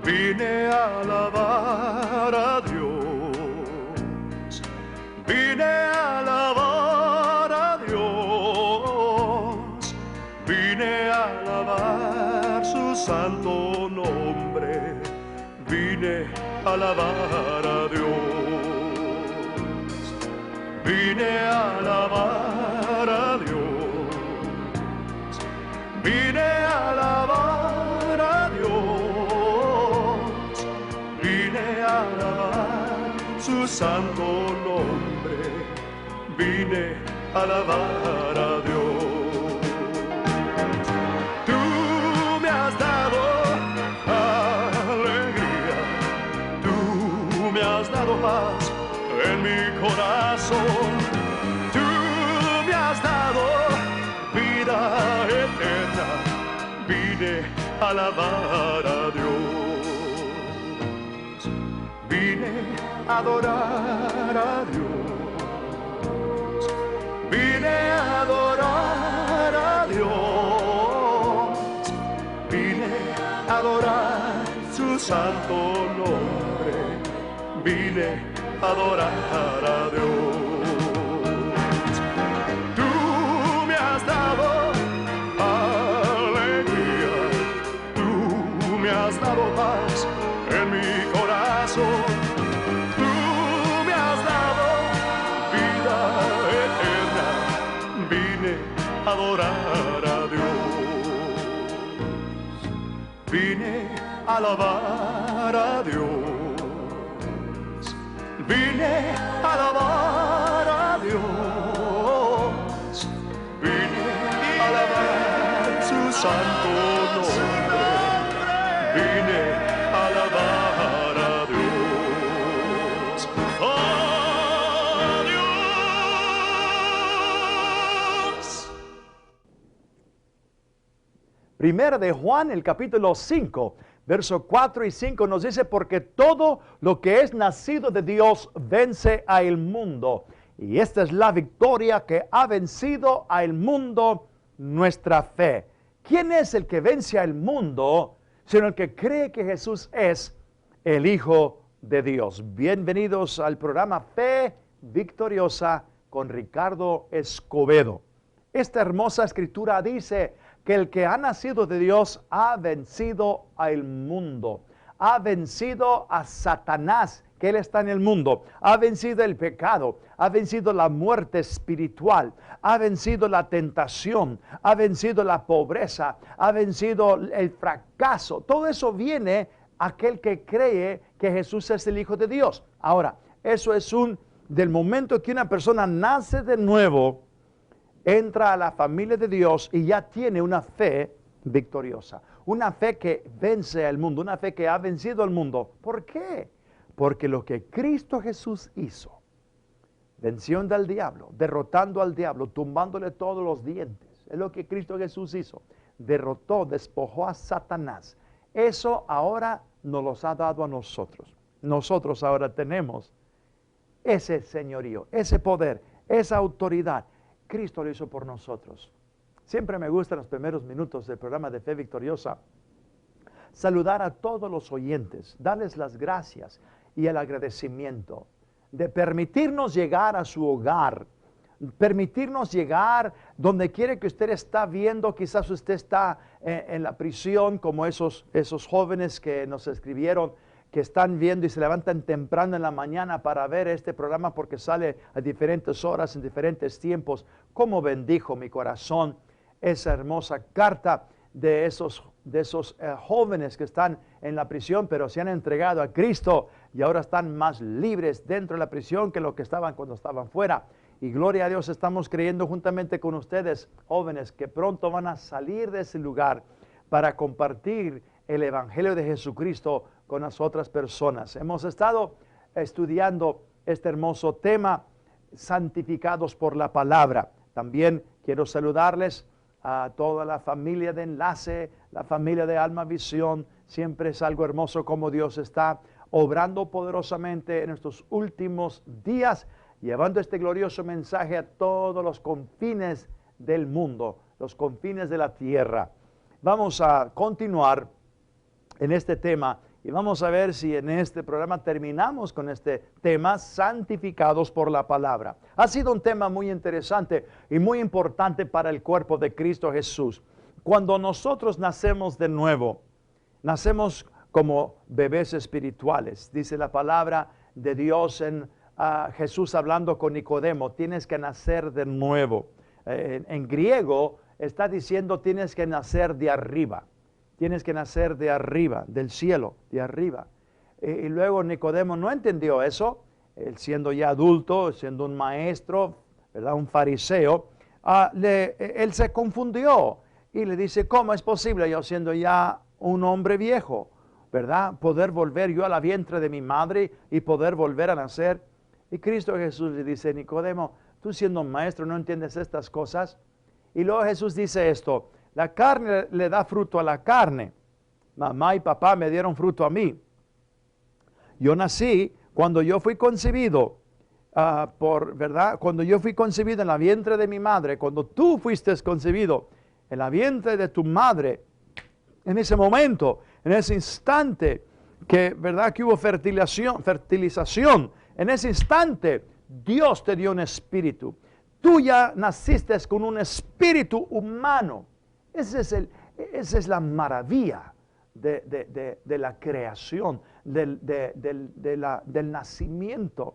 Vine a alabar a Dios, vine a alabar a Dios, vine a alabar su santo nombre, vine a alabar a Dios, vine a alabar a Dios, vine a alabar a Dios, vine a alabar su santo nombre, vine a alabar a Dios. Tú me has dado alegría, tú me has dado paz en mi corazón, tú me has dado vida eterna, vine a alabar a Dios, vine a adorar a Dios, vine a adorar a Dios, vine a adorar su santo nombre, vine a adorar a Dios. Tú me has dado alegría, tú me has dado paz en mi corazón, tú me has dado vida eterna, vine a adorar a Dios, vine a alabar a Dios, vine a alabar a Dios, vine a alabar su santo nombre, vine a alabar a Dios, a Dios. Primera de Juan, el capítulo 5, versos 4 y 5 nos dice, porque todo lo que es nacido de Dios vence al mundo. Y esta es la victoria que ha vencido al mundo, nuestra fe. ¿Quién es el que vence al mundo, sino el que cree que Jesús es el Hijo de Dios? Bienvenidos al programa Fe Victoriosa con Ricardo Escobedo. Esta hermosa escritura dice que el que ha nacido de Dios ha vencido al mundo, ha vencido a Satanás, que él está en el mundo, ha vencido el pecado, ha vencido la muerte espiritual, ha vencido la tentación, ha vencido la pobreza, ha vencido el fracaso. Todo eso viene aquel que cree que Jesús es el Hijo de Dios. Ahora, eso es del momento que una persona nace de nuevo, entra a la familia de Dios y ya tiene una fe victoriosa, una fe que vence al mundo, una fe que ha vencido al mundo. ¿Por qué? Porque lo que Cristo Jesús hizo, venció al diablo, derrotando al diablo, tumbándole todos los dientes, es lo que Cristo Jesús hizo, derrotó, despojó a Satanás. Eso ahora nos los ha dado a nosotros. Nosotros ahora tenemos ese señorío, ese poder, esa autoridad. Cristo lo hizo por nosotros. Siempre me gusta en los primeros minutos del programa de Fe Victoriosa saludar a todos los oyentes, darles las gracias y el agradecimiento de permitirnos llegar a su hogar, permitirnos llegar donde quiere que usted está viendo. Quizás usted está en la prisión, como esos jóvenes que nos escribieron, que están viendo y se levantan temprano en la mañana para ver este programa porque sale a diferentes horas, en diferentes tiempos. Cómo bendijo mi corazón esa hermosa carta de esos jóvenes que están en la prisión, pero se han entregado a Cristo y ahora están más libres dentro de la prisión que lo que estaban cuando estaban fuera. Y gloria a Dios, estamos creyendo juntamente con ustedes, jóvenes, que pronto van a salir de ese lugar para compartir el Evangelio de Jesucristo con las otras personas. Hemos estado estudiando este hermoso tema, santificados por la palabra. También quiero saludarles a toda la familia de Enlace, la familia de Alma Visión. Siempre es algo hermoso como Dios está obrando poderosamente en estos últimos días, llevando este glorioso mensaje a todos los confines del mundo, los confines de la tierra. Vamos a continuar en este tema Y vamos a ver si en este programa terminamos con este tema, santificados por la palabra. Ha sido un tema muy interesante y muy importante para el cuerpo de Cristo Jesús. Cuando nosotros nacemos de nuevo, nacemos como bebés espirituales. Dice la palabra de Dios en Jesús hablando con Nicodemo, tienes que nacer de nuevo. En griego está diciendo tienes que nacer de arriba. Tienes que nacer de arriba, del cielo, de arriba. Y luego Nicodemo no entendió eso. Él siendo ya adulto, siendo un maestro, ¿verdad? Un fariseo, él se confundió. Y le dice, ¿cómo es posible yo siendo ya un hombre viejo, ¿verdad? Poder volver yo a la vientre de mi madre y poder volver a nacer. Y Cristo Jesús le dice, Nicodemo, tú siendo un maestro no entiendes estas cosas. Y luego Jesús dice esto, la carne le da fruto a la carne. Mamá y papá me dieron fruto a mí. Yo nací cuando yo fui concebido, ¿verdad? Cuando yo fui concebido en la vientre de mi madre, cuando tú fuiste concebido en la vientre de tu madre, en ese momento, en ese instante que, ¿verdad? Que hubo fertilización, en ese instante Dios te dio un espíritu. Tú ya naciste con un espíritu humano. Esa es la maravilla de la creación, del nacimiento.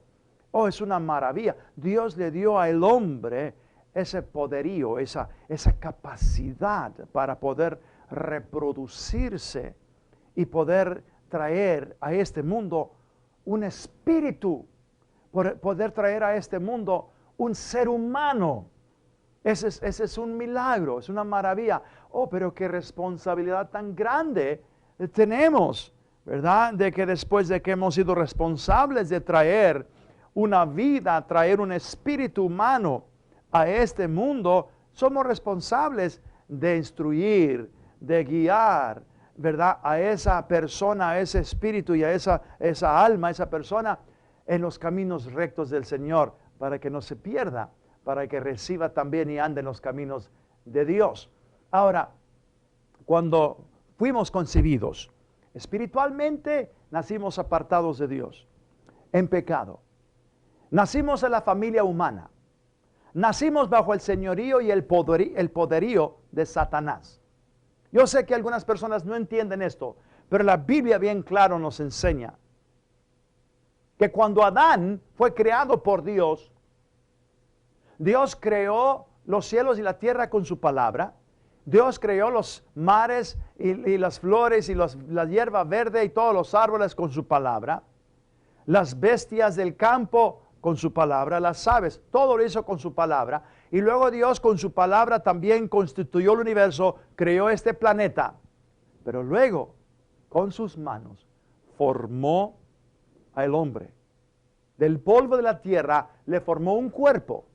Oh, es una maravilla. Dios le dio al hombre ese poderío, esa capacidad para poder reproducirse y poder traer a este mundo un espíritu, poder traer a este mundo un ser humano. Ese es un milagro, es una maravilla. Oh, pero qué responsabilidad tan grande tenemos, ¿verdad? De que después de que hemos sido responsables de traer una vida, traer un espíritu humano a este mundo, somos responsables de instruir, de guiar, ¿verdad? A esa persona, a ese espíritu y a esa alma, a esa persona en los caminos rectos del Señor, para que no se pierda, para que reciba también y ande en los caminos de Dios. Ahora, cuando fuimos concebidos, espiritualmente nacimos apartados de Dios, en pecado. Nacimos en la familia humana. Nacimos bajo el señorío y el poderío de Satanás. Yo sé que algunas personas no entienden esto, pero la Biblia bien claro nos enseña que cuando Adán fue creado por Dios, Dios creó los cielos y la tierra con su palabra. Dios creó los mares y las flores y la hierba verde y todos los árboles con su palabra. Las bestias del campo con su palabra, las aves, todo lo hizo con su palabra. Y luego Dios con su palabra también constituyó el universo, creó este planeta. Pero luego, con sus manos, formó al hombre. Del polvo de la tierra le formó un cuerpo.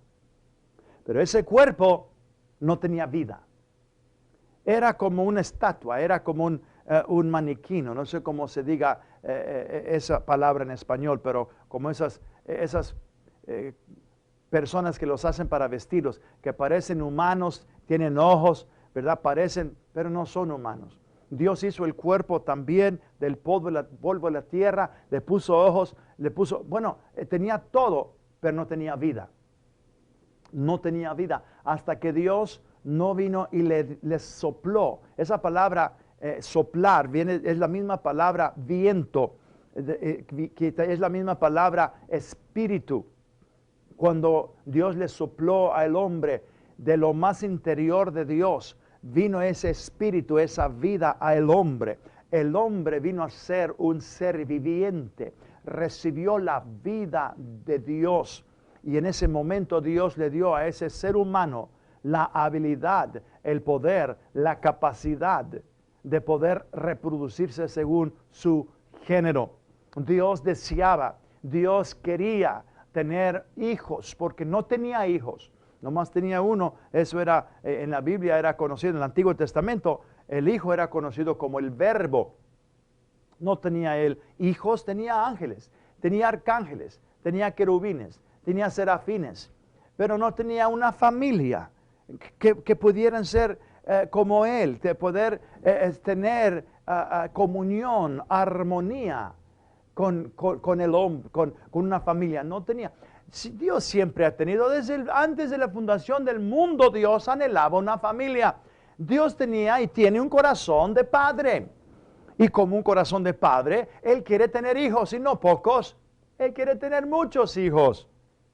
Pero ese cuerpo no tenía vida. Era como una estatua, era como un maniquí, no sé cómo se diga esa palabra en español, pero como esas personas que los hacen para vestirlos, que parecen humanos, tienen ojos, ¿verdad? Parecen, pero no son humanos. Dios hizo el cuerpo también del polvo de la tierra, le puso ojos, tenía todo, pero no tenía vida. No tenía vida, hasta que Dios no vino y le sopló. Esa palabra soplar es la misma palabra viento, que es la misma palabra espíritu. Cuando Dios le sopló al hombre de lo más interior de Dios, vino ese espíritu, esa vida al hombre. El hombre vino a ser un ser viviente, recibió la vida de Dios. Y en ese momento Dios le dio a ese ser humano la habilidad, el poder, la capacidad de poder reproducirse según su género. Dios deseaba, Dios quería tener hijos, porque no tenía hijos, nomás tenía uno. Eso era, en la Biblia era conocido, en el Antiguo Testamento, el hijo era conocido como el Verbo. No tenía él hijos, tenía ángeles, tenía arcángeles, tenía querubines, tenía serafines, pero no tenía una familia que pudieran ser como él, de poder tener comunión, armonía con el hombre, con una familia. No tenía. Dios siempre ha tenido, antes de la fundación del mundo, Dios anhelaba una familia. Dios tenía y tiene un corazón de padre. Y como un corazón de padre, Él quiere tener hijos, y no pocos. Él quiere tener muchos hijos.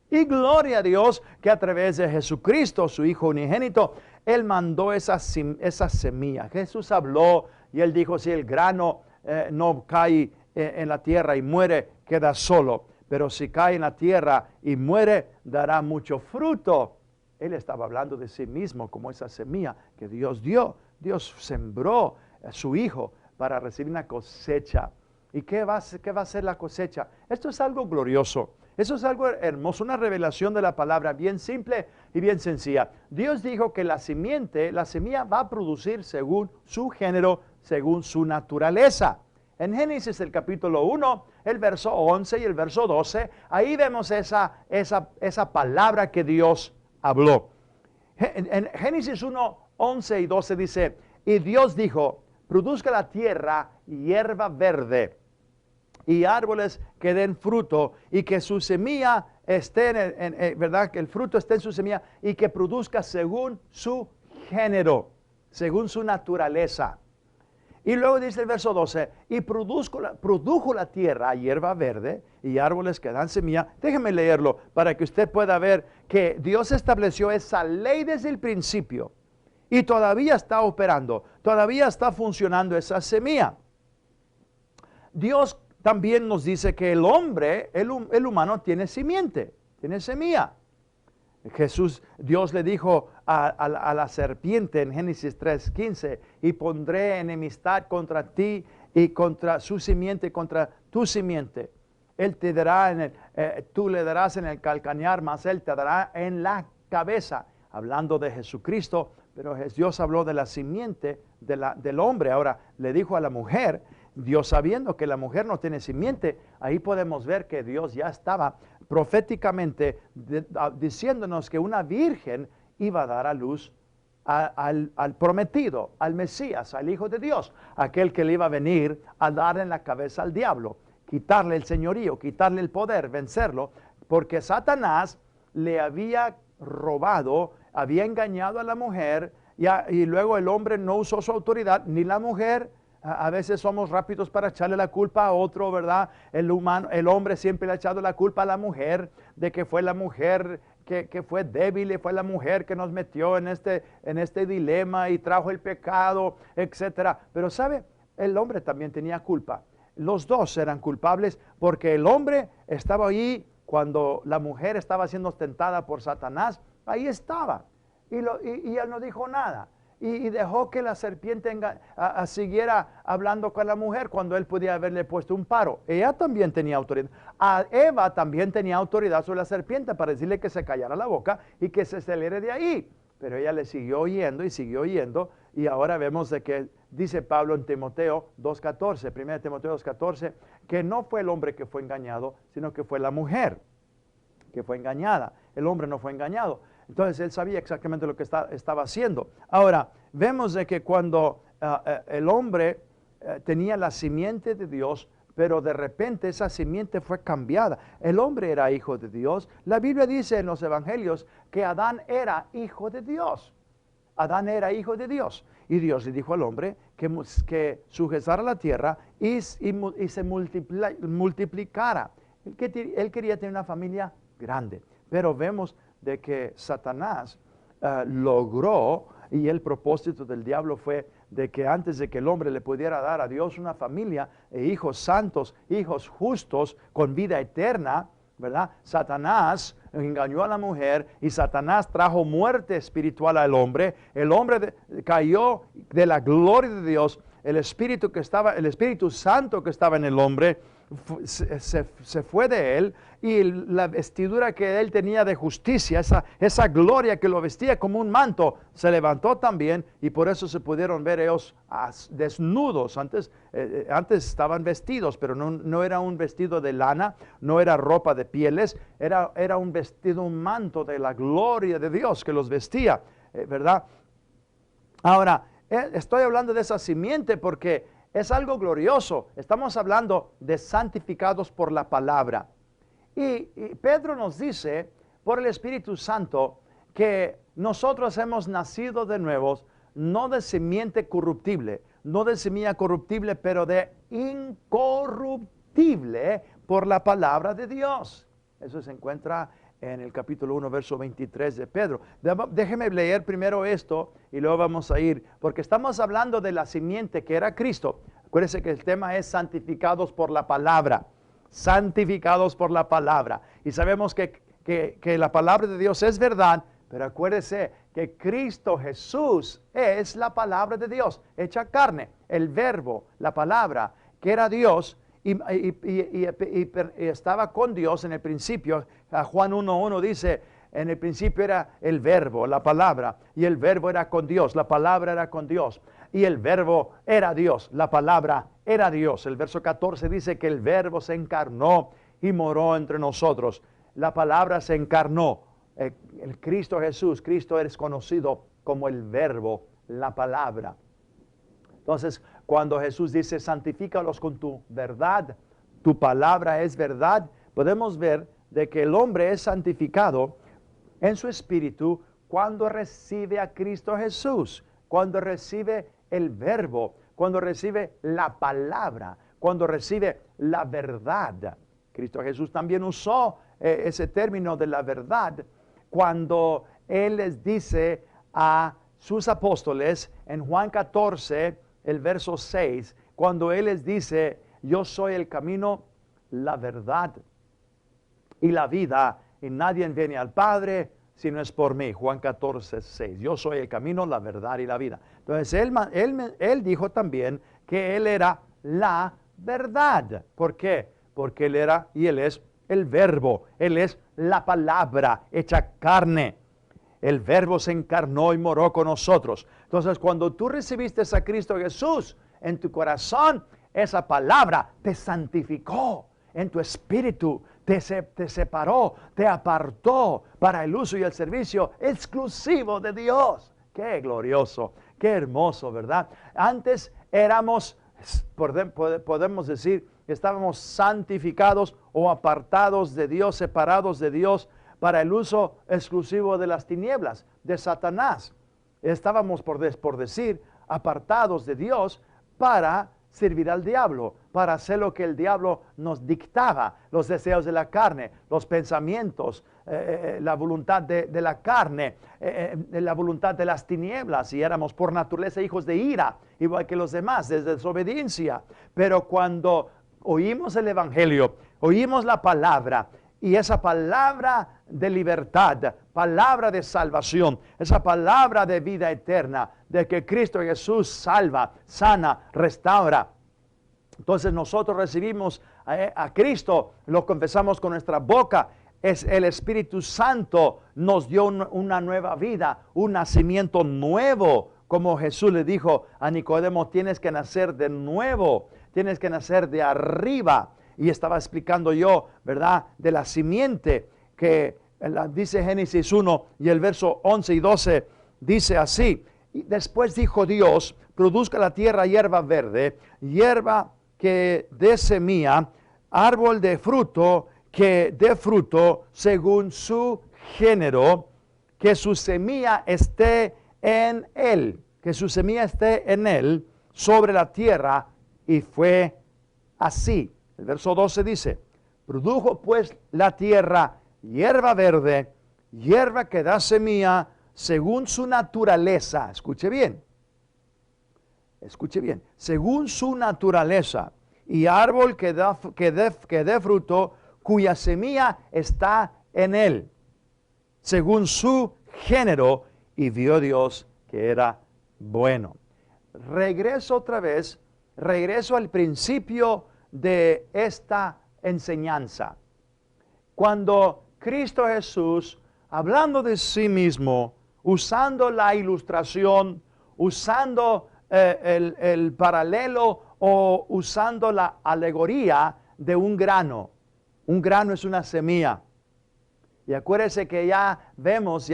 Y gloria a Dios que a través de Jesucristo, su Hijo unigénito, Él mandó esa semilla. Jesús habló y Él dijo, si el grano no cae en la tierra y muere, queda solo. Pero si cae en la tierra y muere, dará mucho fruto. Él estaba hablando de sí mismo como esa semilla que Dios dio. Dios sembró a su Hijo para recibir una cosecha. ¿Y qué va a ser la cosecha? Esto es algo glorioso. Eso es algo hermoso, una revelación de la palabra bien simple y bien sencilla. Dios dijo que la semilla va a producir según su género, según su naturaleza. En Génesis el capítulo 1, el verso 11 y el verso 12, ahí vemos esa palabra que Dios habló. En Génesis 1, 11 y 12 dice, y Dios dijo, produzca la tierra hierba verde y árboles que den fruto, y que su semilla esté ¿verdad? Que el fruto esté en su semilla, y que produzca según su género, según su naturaleza. Y luego dice el verso 12, y produjo la tierra hierba verde y árboles que dan semilla. Déjeme leerlo para que usted pueda ver que Dios estableció esa ley desde el principio, y todavía está operando, todavía está funcionando esa semilla. Dios también nos dice que el hombre, el humano, tiene simiente, tiene semilla. Dios le dijo a la serpiente en Génesis 3:15, y pondré enemistad contra ti y contra su simiente, contra tu simiente. Él te dará tú le darás en el calcañar, mas él te dará en la cabeza. Hablando de Jesucristo, pero Dios habló de la simiente del hombre. Ahora le dijo a la mujer, Dios sabiendo que la mujer no tiene simiente, ahí podemos ver que Dios ya estaba proféticamente diciéndonos que una virgen iba a dar a luz al prometido, al Mesías, al Hijo de Dios, aquel que le iba a venir a dar en la cabeza al diablo, quitarle el señorío, quitarle el poder, vencerlo, porque Satanás le había robado, había engañado a la mujer, y luego el hombre no usó su autoridad, ni la mujer. A veces somos rápidos para echarle la culpa a otro, ¿verdad? El hombre siempre le ha echado la culpa a la mujer, de que fue la mujer que fue débil, y fue la mujer que nos metió en este dilema y trajo el pecado, etcétera. Pero ¿sabe? El hombre también tenía culpa. Los dos eran culpables, porque el hombre estaba ahí cuando la mujer estaba siendo tentada por Satanás. Ahí estaba, y él no dijo nada. Y dejó que la serpiente siguiera hablando con la mujer cuando él podía haberle puesto un paro. Ella también tenía autoridad. A Eva también tenía autoridad sobre la serpiente para decirle que se callara la boca y que se saliera de ahí. Pero ella le siguió oyendo y siguió oyendo. Y ahora vemos de que dice Pablo en Timoteo 2:14, 1 Timoteo 2:14, que no fue el hombre que fue engañado, sino que fue la mujer que fue engañada. El hombre no fue engañado. Entonces él sabía exactamente lo que estaba haciendo. Ahora, vemos de que cuando el hombre tenía la simiente de Dios, pero de repente esa simiente fue cambiada. El hombre era hijo de Dios. La Biblia dice en los evangelios que Adán era hijo de Dios. Adán era hijo de Dios. Y Dios le dijo al hombre que sujetara la tierra y se multiplicara. Él quería tener una familia grande. Pero vemos de que Satanás logró, y el propósito del diablo fue de que antes de que el hombre le pudiera dar a Dios una familia e hijos santos, hijos justos con vida eterna, ¿verdad? Satanás engañó a la mujer, y Satanás trajo muerte espiritual al hombre. El hombre cayó de la gloria de Dios. El Espíritu Santo que estaba en el hombre se fue de él, y la vestidura que él tenía de justicia, esa gloria que lo vestía como un manto, se levantó también, y por eso se pudieron ver ellos desnudos. Antes estaban vestidos, pero no era un vestido de lana, no era ropa de pieles, era un vestido, un manto de la gloria de Dios que los vestía, ¿verdad? Ahora, estoy hablando de esa simiente porque es algo glorioso. Estamos hablando de santificados por la palabra. Y Pedro nos dice, por el Espíritu Santo, que nosotros hemos nacido de nuevos, no de simiente corruptible, no de semilla corruptible, pero de incorruptible por la palabra de Dios. Eso se encuentra en el capítulo 1, verso 23 de Pedro. Déjeme leer primero esto y luego vamos a ir, porque estamos hablando de la simiente que era Cristo. Acuérdense que el tema es santificados por la palabra. Santificados por la palabra. Y sabemos que la palabra de Dios es verdad, pero acuérdese que Cristo Jesús es la palabra de Dios, hecha carne, el verbo, la palabra, que era Dios y estaba con Dios en el principio. Juan 1:1 dice, en el principio era el verbo, la palabra, y el verbo era con Dios, la palabra era con Dios, y el verbo era Dios, la palabra era Dios. El verso 14 dice que el verbo se encarnó y moró entre nosotros. La palabra se encarnó. El Cristo Jesús, Cristo es conocido como el verbo, la palabra. Entonces, cuando Jesús dice, santifícalos con tu verdad, tu palabra es verdad, podemos ver de que el hombre es santificado en su espíritu cuando recibe a Cristo Jesús, cuando recibe el verbo, cuando recibe la palabra, cuando recibe la verdad. Cristo Jesús también usó ese término de la verdad cuando Él les dice a sus apóstoles en Juan 14, el verso 6, cuando Él les dice, yo soy el camino, la verdad y la vida, y nadie viene al Padre si no es por mí. Juan 14, 6. Yo soy el camino, la verdad y la vida. Entonces, él dijo también que Él era la verdad. ¿Por qué? Porque Él era y Él es el verbo. Él es la palabra hecha carne. El verbo se encarnó y moró con nosotros. Entonces, cuando tú recibiste a Cristo Jesús en tu corazón, esa palabra te santificó en tu espíritu, te separó, te apartó para el uso y el servicio exclusivo de Dios. Qué glorioso, qué hermoso, ¿verdad? Antes éramos, podemos decir, estábamos santificados o apartados de Dios, separados de Dios para el uso exclusivo de las tinieblas, de Satanás. Estábamos, por decir, apartados de Dios para servir al diablo, para hacer lo que el diablo nos dictaba, los deseos de la carne, los pensamientos, la voluntad de la carne, la voluntad de las tinieblas, y éramos por naturaleza hijos de ira, igual que los demás, de desobediencia. Pero cuando oímos el Evangelio, oímos la palabra, y esa palabra de libertad, palabra de salvación, esa palabra de vida eterna, de que Cristo Jesús salva, sana, restaura. Entonces nosotros recibimos a Cristo, lo confesamos con nuestra boca. Es el Espíritu Santo nos dio una nueva vida, un nacimiento nuevo. Como Jesús le dijo a Nicodemo, tienes que nacer de nuevo, tienes que nacer de arriba. Y estaba explicando yo, ¿verdad?, de la simiente que dice Génesis 1 y el verso 11 y 12 dice así. Y después dijo Dios, produzca la tierra hierba verde, hierba que dé semilla, árbol de fruto que dé fruto según su género, que su semilla esté en él, que su semilla esté en él sobre la tierra, y fue así. El verso 12 dice, produjo pues la tierra hierba verde, hierba que da semilla según su naturaleza. Escuche bien, según su naturaleza, y árbol que dé fruto, cuya semilla está en él, según su género, y vio Dios que era bueno. Regreso al principio de esta enseñanza. Cuando Cristo Jesús, hablando de sí mismo, usando la ilustración, usando el paralelo o usando la alegoría de un grano. Un grano es una semilla. Y acuérdense que ya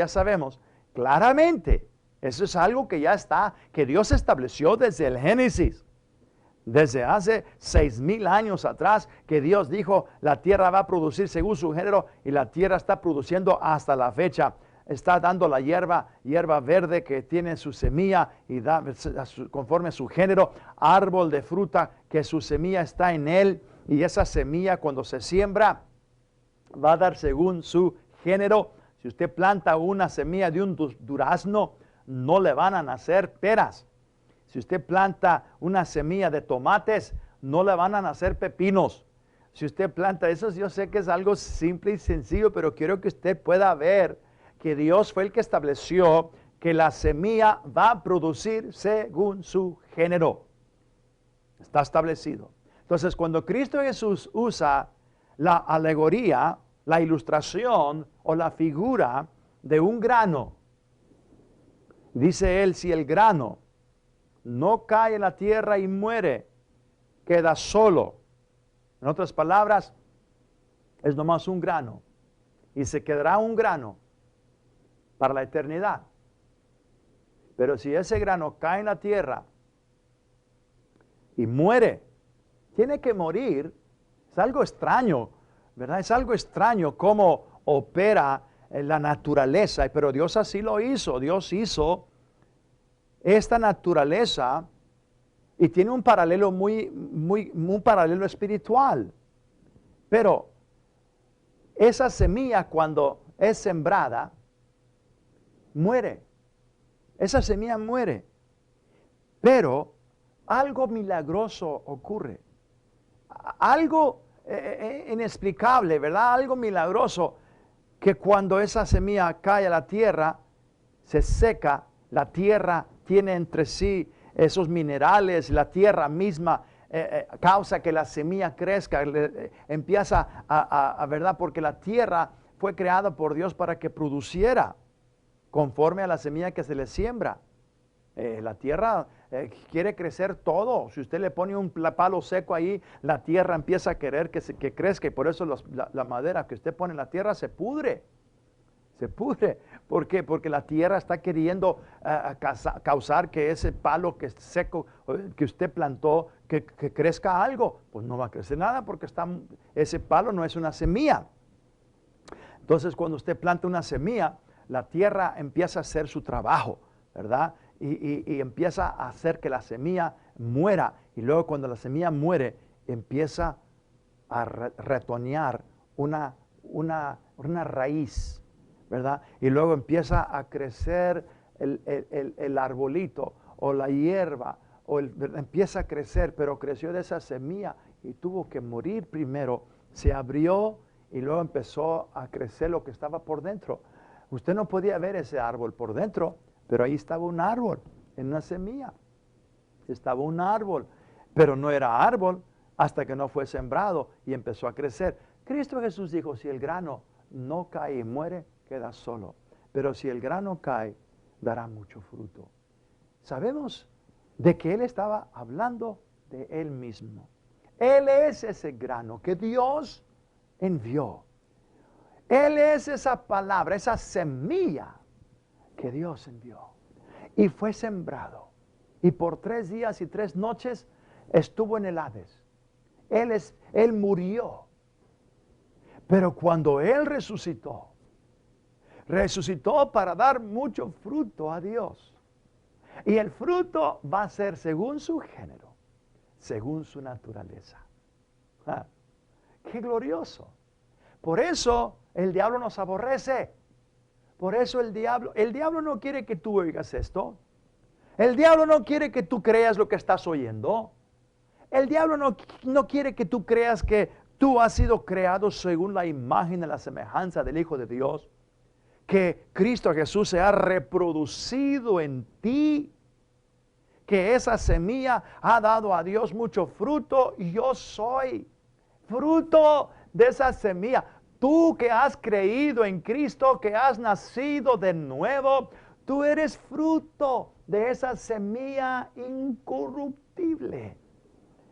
sabemos claramente, eso es algo que ya está, que Dios estableció desde el Génesis. Desde hace 6,000 años atrás que Dios dijo, la tierra va a producir según su género y la tierra está produciendo hasta la fecha. Está dando la hierba verde que tiene su semilla y da conforme a su género, árbol de fruta que su semilla está en él y esa semilla cuando se siembra va a dar según su género. Si usted planta una semilla de un durazno, no le van a nacer peras. Si usted planta una semilla de tomates, no le van a nacer pepinos. Si usted planta eso, yo sé que es algo simple y sencillo, pero quiero que usted pueda ver que Dios fue el que estableció que la semilla va a producir según su género. Está establecido. Entonces, cuando Cristo Jesús usa la alegoría, la ilustración o la figura de un grano, dice él, si el grano no cae en la tierra y muere, queda solo. En otras palabras, es nomás un grano y se quedará un grano para la eternidad. Pero si ese grano cae en la tierra y muere, tiene que morir. Es algo extraño, ¿verdad? Es algo extraño cómo opera la naturaleza, pero Dios así lo hizo. Dios hizo esta naturaleza y tiene un paralelo un paralelo espiritual. Pero esa semilla cuando es sembrada, muere. Esa semilla muere. Pero algo milagroso ocurre. Algo inexplicable, ¿verdad? Algo milagroso, que cuando esa semilla cae a la tierra, se seca, la tierra tiene entre sí esos minerales, la tierra misma causa que la semilla crezca, empieza ¿verdad? Porque la tierra fue creada por Dios para que produciera conforme a la semilla que se le siembra. La tierra quiere crecer todo. Si usted le pone un palo seco ahí, la tierra empieza a querer que crezca, y por eso la madera que usted pone en la tierra se pudre. Se pudre. ¿Por qué? Porque la tierra está queriendo causar que ese palo que es seco, que usted plantó, que crezca algo. Pues no va a crecer nada porque ese palo no es una semilla. Entonces, cuando usted planta una semilla, la tierra empieza a hacer su trabajo, ¿verdad? Y empieza a hacer que la semilla muera. Y luego cuando la semilla muere, empieza a retoñar una raíz, ¿verdad? Y luego empieza a crecer el arbolito o la hierba, empieza a crecer, pero creció de esa semilla y tuvo que morir primero. Se abrió y luego empezó a crecer lo que estaba por dentro. Usted no podía ver ese árbol por dentro, pero ahí estaba un árbol, en una semilla. Estaba un árbol, pero no era árbol hasta que no fue sembrado y empezó a crecer. Cristo Jesús dijo, si el grano no cae y muere, queda solo. Pero si el grano cae, dará mucho fruto. Sabemos de que Él estaba hablando de Él mismo. Él es ese grano que Dios envió. Él es esa palabra, esa semilla que Dios envió. Y fue sembrado. Y por 3 días y 3 noches estuvo en el Hades. Él murió. Pero cuando Él resucitó para dar mucho fruto a Dios. Y el fruto va a ser según su género, según su naturaleza. ¡Ah! ¡Qué glorioso! Por eso el diablo nos aborrece. Por eso el diablo no quiere que tú oigas esto. El diablo no quiere que tú creas lo que estás oyendo. El diablo no quiere que tú creas que tú has sido creado según la imagen y la semejanza del Hijo de Dios. Que Cristo Jesús se ha reproducido en ti. Que esa semilla ha dado a Dios mucho fruto. Y yo soy fruto de esa semilla. Tú que has creído en Cristo, que has nacido de nuevo, tú eres fruto de esa semilla incorruptible.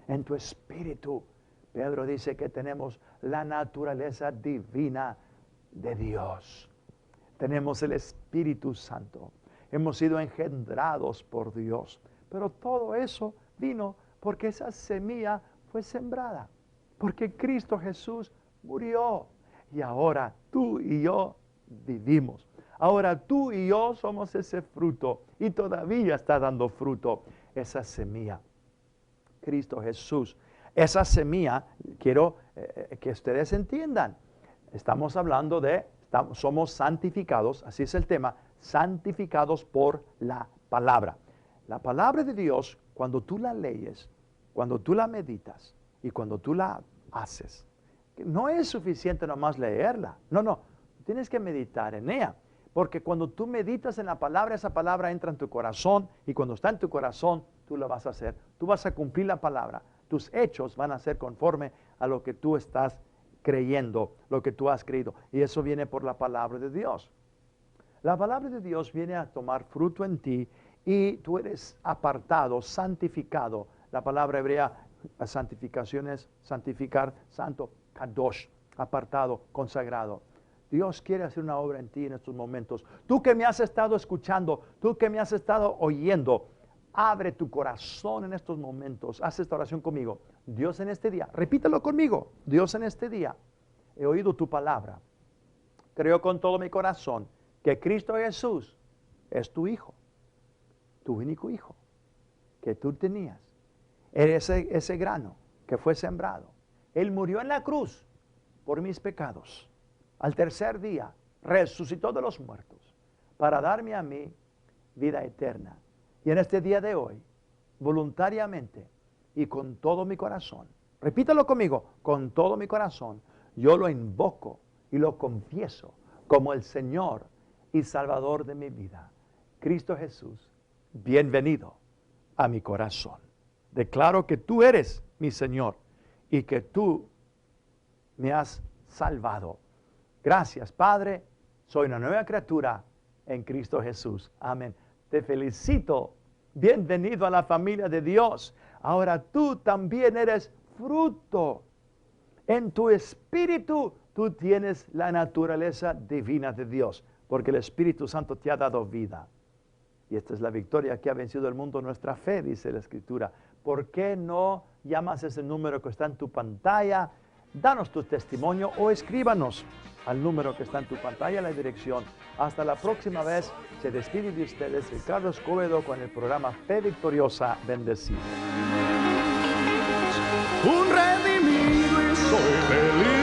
En tu espíritu, Pedro dice que tenemos la naturaleza divina de Dios. Tenemos el Espíritu Santo. Hemos sido engendrados por Dios. Pero todo eso vino Porque esa semilla fue sembrada. Porque Cristo Jesús murió. Y ahora tú y yo vivimos. Ahora tú y yo somos ese fruto. Y todavía está dando fruto esa semilla. Cristo Jesús. Esa semilla, quiero que ustedes entiendan. Estamos hablando somos santificados, así es el tema, santificados por la palabra. La palabra de Dios, cuando tú la lees, cuando tú la meditas y cuando tú la haces, no es suficiente nomás leerla. No, tienes que meditar en ella. Porque cuando tú meditas en la palabra, esa palabra entra en tu corazón y cuando está en tu corazón, tú la vas a hacer. Tú vas a cumplir la palabra. Tus hechos van a ser conforme a lo que tú estás creyendo, lo que tú has creído. Y eso viene por la palabra de Dios. La palabra de Dios viene a tomar fruto en ti y tú eres apartado, santificado. La palabra hebrea, santificación es santificar, santo, kadosh, apartado, consagrado. Dios quiere hacer una obra en ti en estos momentos. Tú que me has estado escuchando, tú que me has estado oyendo, abre tu corazón en estos momentos. Haz esta oración conmigo. Dios, en este día, repítelo conmigo. Dios, en este día, he oído tu palabra. Creo con todo mi corazón que Cristo Jesús es tu Hijo, tu único Hijo que tú tenías. Eres ese grano que fue sembrado. Él murió en la cruz por mis pecados. Al tercer día resucitó de los muertos para darme a mí vida eterna. Y en este día de hoy, voluntariamente y con todo mi corazón, repítalo conmigo, con todo mi corazón, yo lo invoco y lo confieso como el Señor y Salvador de mi vida. Cristo Jesús, bienvenido a mi corazón. Declaro que tú eres mi Señor y que tú me has salvado. Gracias, Padre. Soy una nueva criatura en Cristo Jesús. Amén. Te felicito. Bienvenido a la familia de Dios. Ahora tú también eres fruto. En tu espíritu tú tienes la naturaleza divina de Dios, porque el Espíritu Santo te ha dado vida. Y esta es la victoria que ha vencido el mundo, nuestra fe, dice la Escritura. ¿Por qué no llamas ese número que está en tu pantalla? Danos tu testimonio o escríbanos al número que está en tu pantalla, la dirección. Hasta la próxima vez. Se despide de ustedes Ricardo Escobedo con el programa Fe Victoriosa Bendecida. Un redimido y soy feliz.